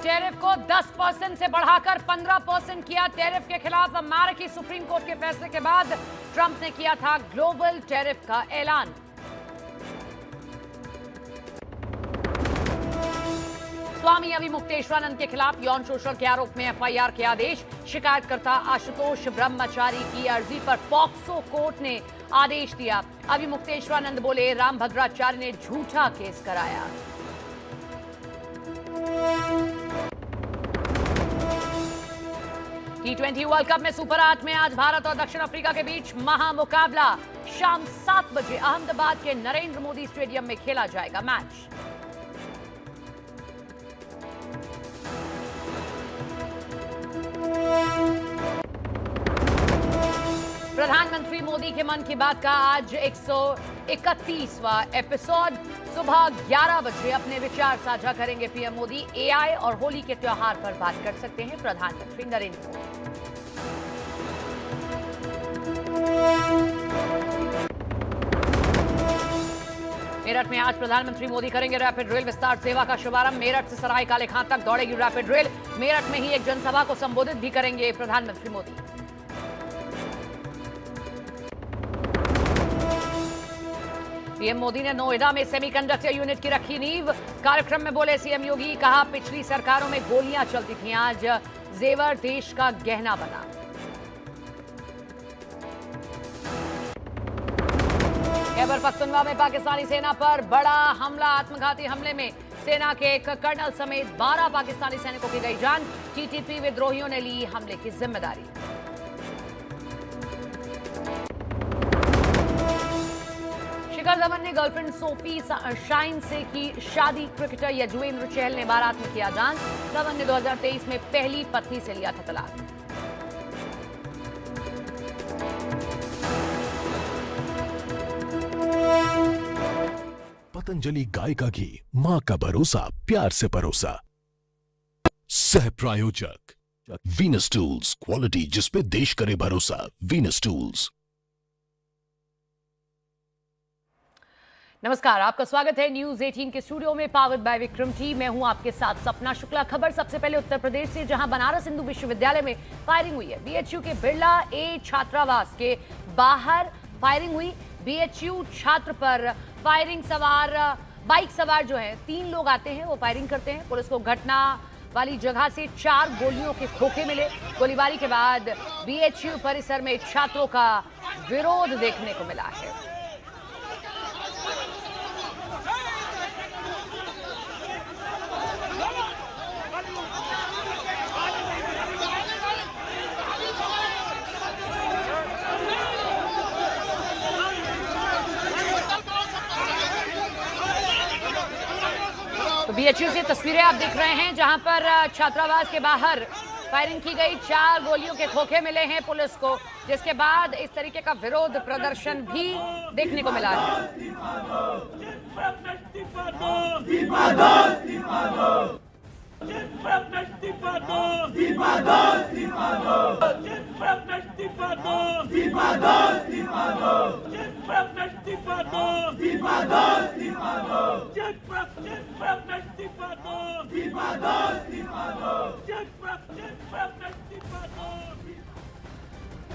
Tariff को 10% से बढ़ाकर 15% किया। टैरिफ के खिलाफ अमेरिकी सुप्रीम कोर्ट के फैसले के बाद ट्रंप ने किया था ग्लोबल टैरिफ का ऐलान। स्वामी अविमुक्तेश्वरानंद के खिलाफ यौन शोषण के आरोप में एफआईआर के आदेश। शिकायतकर्ता आशुतोष ब्रह्मचारी की अर्जी पर पॉक्सो कोर्ट ने आदेश दिया। अविमुक्तेश्वरानंद बोले, रामभद्राचार्य ने झूठा केस कराया। T20 वर्ल्ड कप में सुपर 8 में आज भारत और दक्षिण अफ्रीका के बीच महामुकाबला। शाम 7 बजे अहमदाबाद के नरेंद्र मोदी स्टेडियम में खेला जाएगा मैच। प्रधानमंत्री मोदी के मन की बात का आज 131वां एपिसोड। सुबह 11 बजे अपने विचार साझा करेंगे पीएम मोदी। एआई और होली के त्योहार पर बात कर सकते हैं प्रधानमंत्री नरेंद्र मोदी। मेरठ में आज प्रधानमंत्री मोदी करेंगे रैपिड रेल विस्तार सेवा का शुभारंभ। मेरठ से सरायकाले खान तक दौड़ेगी रैपिड रेल। मेरठ में ही एक जनसभा को संबोधित भी करेंगे प्रधानमंत्री मोदी। पीएम मोदी ने नोएडा में सेमीकंडक्टर यूनिट की रखी नींव। कार्यक्रम में बोले सीएम योगी, कहा पिछली सरकारों में गोलियां चलती थीं, आज जेवर देश का गहना बना। खैबर पख्तूनख्वा में पाकिस्तानी सेना पर बड़ा हमला। आत्मघाती हमले में सेना के एक कर्नल समेत 12 पाकिस्तानी सैनिकों की गई जान। टीटीपी विद्रोहियों ने ली हमले की जिम्मेदारी। शिखर धवन ने गर्लफ्रेंड सोफी शाइन से की शादी। क्रिकेटर यजुवेंद्र चहल ने बारात में किया डांस। धवन ने 2023 में पहली पत्नी से लिया था तलाक। पतंजलि गाय का घी, मां का भरोसा, प्यार से परोसा। सह प्रायोजक वीनस टूल्स, क्वालिटी जिसपे देश करे भरोसा। Venus tools. नमस्कार, आपका स्वागत है न्यूज 18 के स्टूडियो में, पावर्ड बाय विक्रम टी। मैं हूं आपके साथ सपना शुक्ला। खबर सबसे पहले उत्तर प्रदेश से, जहां बनारस हिंदू विश्वविद्यालय में फायरिंग हुई है। बीएचयू के बिरला ए छात्रावास के बाहर फायरिंग हुई। बीएचयू छात्र पर फायरिंग सवार बाइक सवार जो हैं 3 लोग आते हैं, वो फायरिंग करते हैं। पुलिस को घटना वाली जगह से 4 गोलियों के खोखे मिले। गोलीबारी के बाद बीएचयू परिसर में छात्रों का विरोध देखने को मिला है। बीएचयू से तस्वीरें आप देख रहे हैं, जहां पर छात्रावास के बाहर फायरिंग की गई। 4 गोलियों के खोखे मिले हैं पुलिस को, जिसके बाद इस तरीके का विरोध प्रदर्शन भी देखने को मिला है।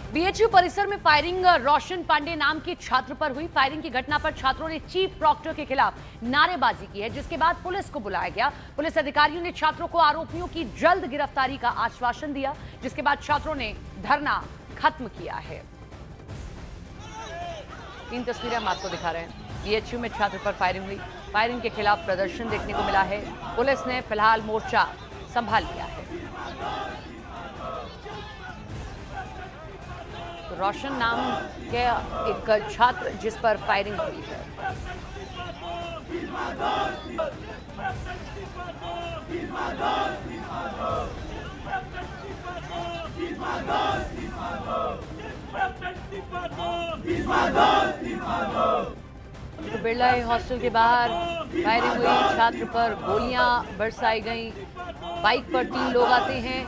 बीएचयू परिसर में फायरिंग रोशन पांडे नाम के छात्र पर हुई। फायरिंग की घटना पर छात्रों ने चीफ प्रॉक्टर के खिलाफ नारेबाजी की है, जिसके बाद पुलिस को बुलाया गया। पुलिस अधिकारियों ने छात्रों को आरोपियों की जल्द गिरफ्तारी का आश्वासन दिया, जिसके बाद छात्रों ने धरना खत्म किया है। 3 तस्वीरें हम आपको दिखा रहे हैं। बीएचयू में छात्र पर फायरिंग हुई। फायरिंग के खिलाफ प्रदर्शन देखने को मिला है। पुलिस ने फिलहाल मोर्चा संभाल लिया है। तो रोशन नाम के एक छात्र जिस पर फायरिंग हुई है। तो बिरला हॉस्टल के बाहर फायरिंग हुई, छात्र पर गोलियां बरसाई गई। बाइक पर 3 लोग आते हैं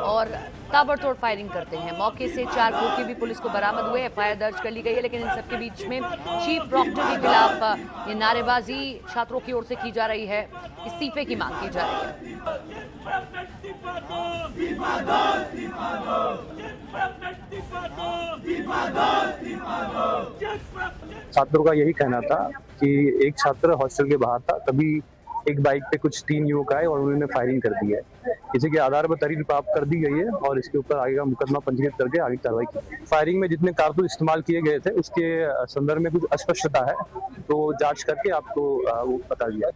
और ताबड़तोड़ फायरिंग करते हैं। मौके से 4 खोखे भी पुलिस को बरामद हुए। एफआईआर दर्ज कर ली गई है, लेकिन इन सबके बीच में चीफ प्रॉक्टर के खिलाफ ये नारेबाजी छात्रों की ओर से की जा रही है, इस्तीफे की मांग की जा रही है। छात्रों का यही कहना था कि एक छात्र हॉस्टल के बाहर था, तभी एक बाइक पे कुछ 3 युवक आए और उन्होंने फायरिंग कर दी है। इसी के आधार पर तहरीर प्राप्त कर दी गई है और इसके ऊपर आगे का मुकदमा पंजीकृत करके आगे कार्रवाई की। फायरिंग में जितने कारतूस इस्तेमाल किए गए थे उसके संदर्भ में कुछ अस्पष्टता है, तो जांच करके आपको वो बता दिया।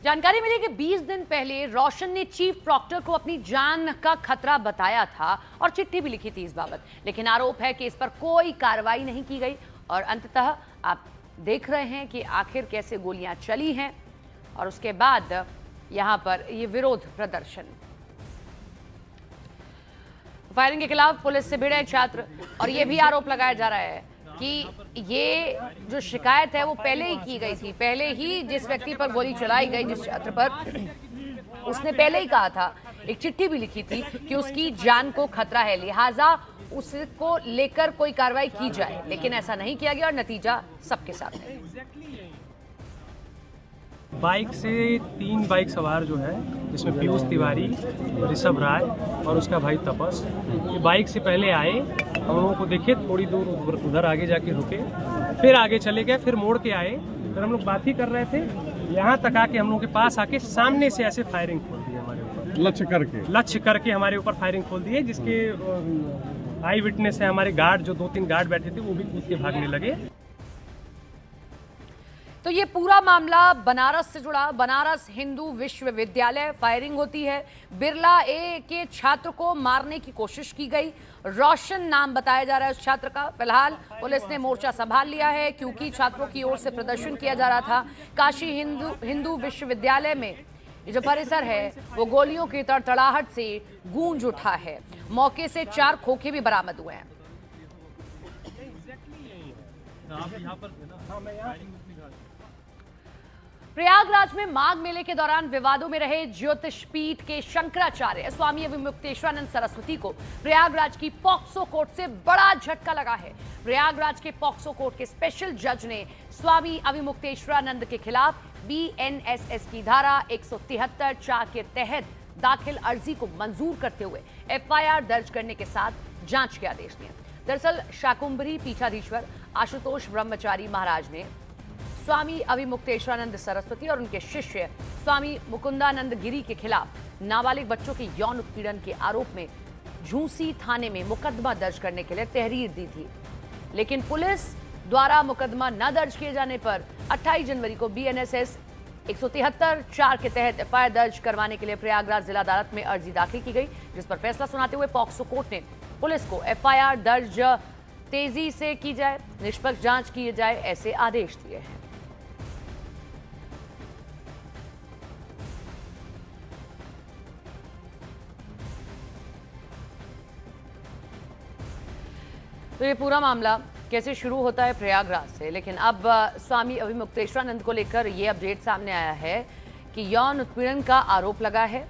जानकारी मिली कि 20 दिन पहले रोशन ने चीफ प्रॉक्टर को अपनी जान का खतरा बताया था और चिट्ठी भी लिखी थी इस बाबत, लेकिन आरोप है कि इस पर कोई कार्रवाई नहीं की गई और अंततः आप देख रहे हैं कि आखिर कैसे गोलियां चली हैं और उसके बाद यहां पर ये विरोध प्रदर्शन। फायरिंग के खिलाफ पुलिस से भिड़े छात्र और ये भी आरोप लगाया जा रहा है कि ये जो शिकायत है वो पहले ही की गई थी। पहले ही जिस व्यक्ति पर गोली चलाई गई, जिस छात्र पर, उसने पहले ही कहा था, एक चिट्ठी भी लिखी थी कि उसकी जान को खतरा है, लिहाजा उसको लेकर कोई कार्रवाई की जाए, लेकिन ऐसा नहीं किया गया और नतीजा सबके सामने। बाइक से 3 बाइक सवार जो है, जिसमें पीयूष तिवारी, ऋषभ राय और उसका भाई तपस, ये बाइक से पहले आए, हम लोगों को देखे, थोड़ी दूर उधर आगे जाके रुके, फिर आगे चले गए, फिर मोड़ के आए, फिर हम लोग बात ही कर रहे थे, यहाँ तक आके हम लोगों के पास आके सामने से ऐसे फायरिंग खोल दी हमारे ऊपर, लक्ष्य करके हमारे ऊपर फायरिंग खोल दी है, जिसके आई विटनेस है हमारे गार्ड, जो 2-3 गार्ड बैठे थे वो भी कूद के भागने लगे। तो ये पूरा मामला बनारस से जुड़ा। बनारस हिंदू विश्वविद्यालय, फायरिंग होती है, बिरला ए के छात्र को मारने की कोशिश की गई। रोशन नाम बताया जा रहा है उस छात्र का। फिलहाल पुलिस ने मोर्चा संभाल लिया है क्योंकि छात्रों की ओर से प्रदर्शन किया जा रहा था। काशी हिंदू विश्वविद्यालय में ये जो परिसर है वो गोलियों की तड़तड़ाहट से गूंज उठा है। मौके से 4 खोखे भी बरामद हुए हैं। प्रयागराज में माघ मेले के दौरान विवादों में रहे ज्योतिष पीठ के शंकराचार्य स्वामी अविमुक्तेश्वरानंद सरस्वती को प्रयागराज की पॉक्सो कोर्ट से बड़ा झटका लगा है। प्रयागराज के पॉक्सो कोर्ट के स्पेशल जज ने स्वामी अविमुक्तेश्वरानंद के खिलाफ BNSS की धारा 173(4) के तहत दाखिल अर्जी को मंजूर करते हुए FIR दर्ज करने के साथ जांच के आदेश दिए। दरअसल शाकुंभरी पीठाधीश्वर आशुतोष ब्रह्मचारी महाराज ने स्वामी अविमुक्तेश्वरानंद सरस्वती और उनके शिष्य स्वामी मुकुंदानंद गिरी के खिलाफ नाबालिग बच्चों के यौन उत्पीड़न के आरोप में झूंसी थाने में मुकदमा दर्ज करने के लिए तहरीर दी थी, लेकिन पुलिस द्वारा मुकदमा न दर्ज किए जाने पर 28 जनवरी को BNSS 173(4) के तहत FIR दर्ज करवाने के लिए प्रयागराज जिला अदालत में अर्जी दाखिल की गई, जिस पर फैसला सुनाते हुए पॉक्सो कोर्ट ने पुलिस को FIR दर्ज तेजी से की जाए, निष्पक्ष जांच की जाए, ऐसे आदेश दिए हैं। तो ये पूरा मामला कैसे शुरू होता है प्रयागराज से, लेकिन अब स्वामी अविमुक्तेश्वरानंद को लेकर ये अपडेट सामने आया है कि यौन उत्पीड़न का आरोप लगा है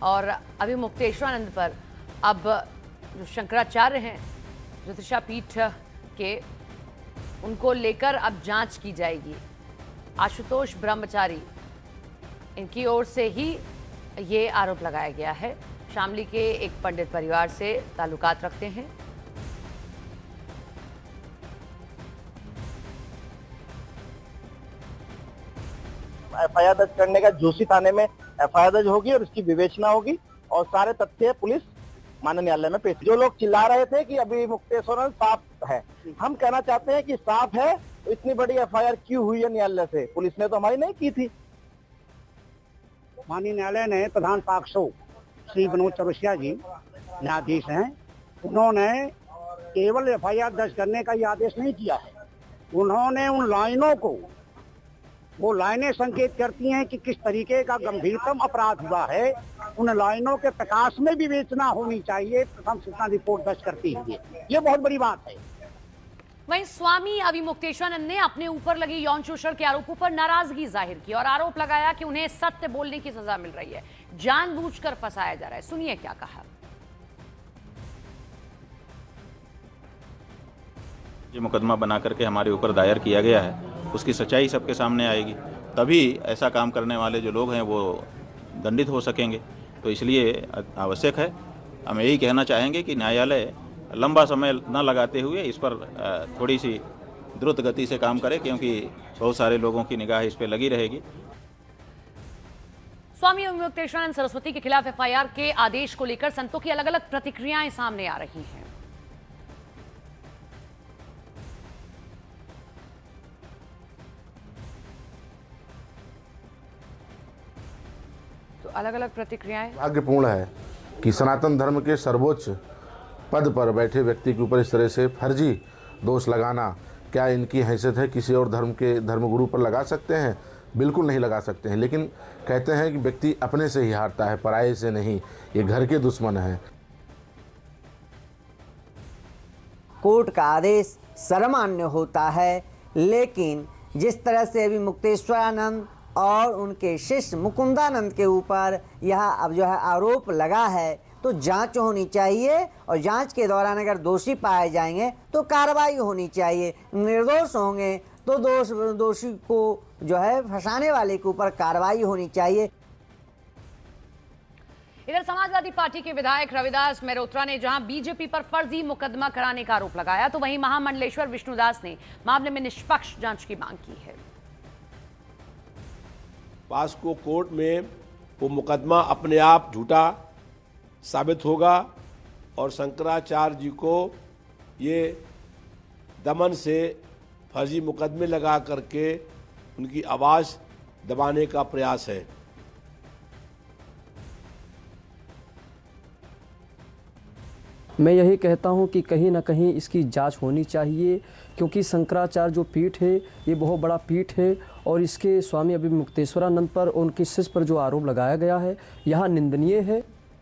और अविमुक्तेश्वरानंद पर अब जो शंकराचार्य हैं ज्योतिषा पीठ के, उनको लेकर अब जांच की जाएगी। आशुतोष ब्रह्मचारी, इनकी ओर से ही ये आरोप लगाया गया है। शामली के एक पंडित परिवार से ताल्लुकात रखते हैं। FIR दर्ज करने का झूंसी थाने में FIR दर्ज होगी और इसकी विवेचना होगी और सारे तथ्य पुलिस माननीय न्यायालय में पेश। जो लोग चिल्ला रहे थे कि अभी मुक्तेश्वरानंद साफ है, हम कहना चाहते हैं कि साफ है तो इतनी बड़ी FIR क्यों हुई है न्यायालय से? पुलिस ने तो हमारी नहीं की थी। माननीय न्यायालय ने प्रधान पॉक्सो श्री विनोद चौरसिया जी न्यायाधीश हैं, उन्होंने केवल FIR दर्ज करने का ये आदेश नहीं किया है, उन्होंने उन लाइनों को, वो लाइनें संकेत करती हैं कि किस तरीके का गंभीरतम अपराध हुआ है, उन लाइनों के प्रकाश में विवेचना होनी चाहिए प्रथम सूचना रिपोर्ट दर्ज करती हुई। ये बहुत बड़ी बात है। वहीं स्वामी अभिमुक्तेश्वरानंद ने अपने ऊपर लगी यौन शोषण के आरोपों पर नाराजगी जाहिर की और आरोप लगाया कि उन्हें सत्य बोलने की सजा मिल रही है, जानबूझकर फंसाया जा रहा है। सुनिए क्या कहा। ये मुकदमा बना करके हमारे ऊपर दायर किया गया है, उसकी सच्चाई सबके सामने आएगी, तभी ऐसा काम करने वाले जो लोग हैं वो दंडित हो सकेंगे। तो इसलिए आवश्यक है, हम यही कहना चाहेंगे कि न्यायालय लंबा समय न लगाते हुए इस पर थोड़ी सी द्रुत गति से काम करे, क्योंकि बहुत सारे लोगों की निगाह इस पर लगी रहेगी। स्वामी अभिमुक्तेश्वरानंद सरस्वती के खिलाफ एफआईआर के आदेश को लेकर संतों की अलग अलग प्रतिक्रियाएं सामने आ रही हैं। तो अलग अलग प्रतिक्रियाएं। दुर्भाग्यपूर्ण है कि सनातन धर्म के सर्वोच्च पद पर बैठे व्यक्ति के ऊपर इस तरह से फर्जी दोष लगाना, क्या इनकी हैसियत है किसी और धर्म के धर्मगुरु पर लगा सकते हैं? बिल्कुल नहीं लगा सकते हैं। लेकिन कहते हैं कि व्यक्ति अपने से ही हारता है, पराये से नहीं। ये घर के दुश्मन हैं। कोर्ट का आदेश सर्वमान्य होता है, लेकिन जिस तरह से अभी मुक्तेश्वरानंद और उनके शिष्य मुकुंदानंद के ऊपर यह अब जो है आरोप लगा है, तो जांच होनी चाहिए और जांच के दौरान अगर दोषी पाए जाएंगे तो कार्रवाई होनी चाहिए। निर्दोष होंगे तो दोषी को जो है फंसाने वाले के ऊपर कार्रवाई होनी चाहिए। इधर समाजवादी पार्टी के विधायक रविदास मेहरोत्रा ने जहां बीजेपी पर फर्जी मुकदमा कराने का आरोप लगाया, तो वहीं महामंडलेश्वर विष्णुदास ने मामले में निष्पक्ष जांच की मांग की है। पास्को कोर्ट में वो मुकदमा अपने आप झूठा साबित होगा और शंकराचार्य जी को ये दमन से फर्जी मुकदमे लगा करके उनकी आवाज़ दबाने का प्रयास है। मैं यही कहता हूं कि कहीं ना कहीं इसकी जांच होनी चाहिए, क्योंकि शंकराचार्य जो पीठ है ये बहुत बड़ा पीठ है और इसके स्वामी अभिमुक्तेश्वरानंद पर और उनके शिष्य पर जो आरोप लगाया गया है यह निंदनीय है।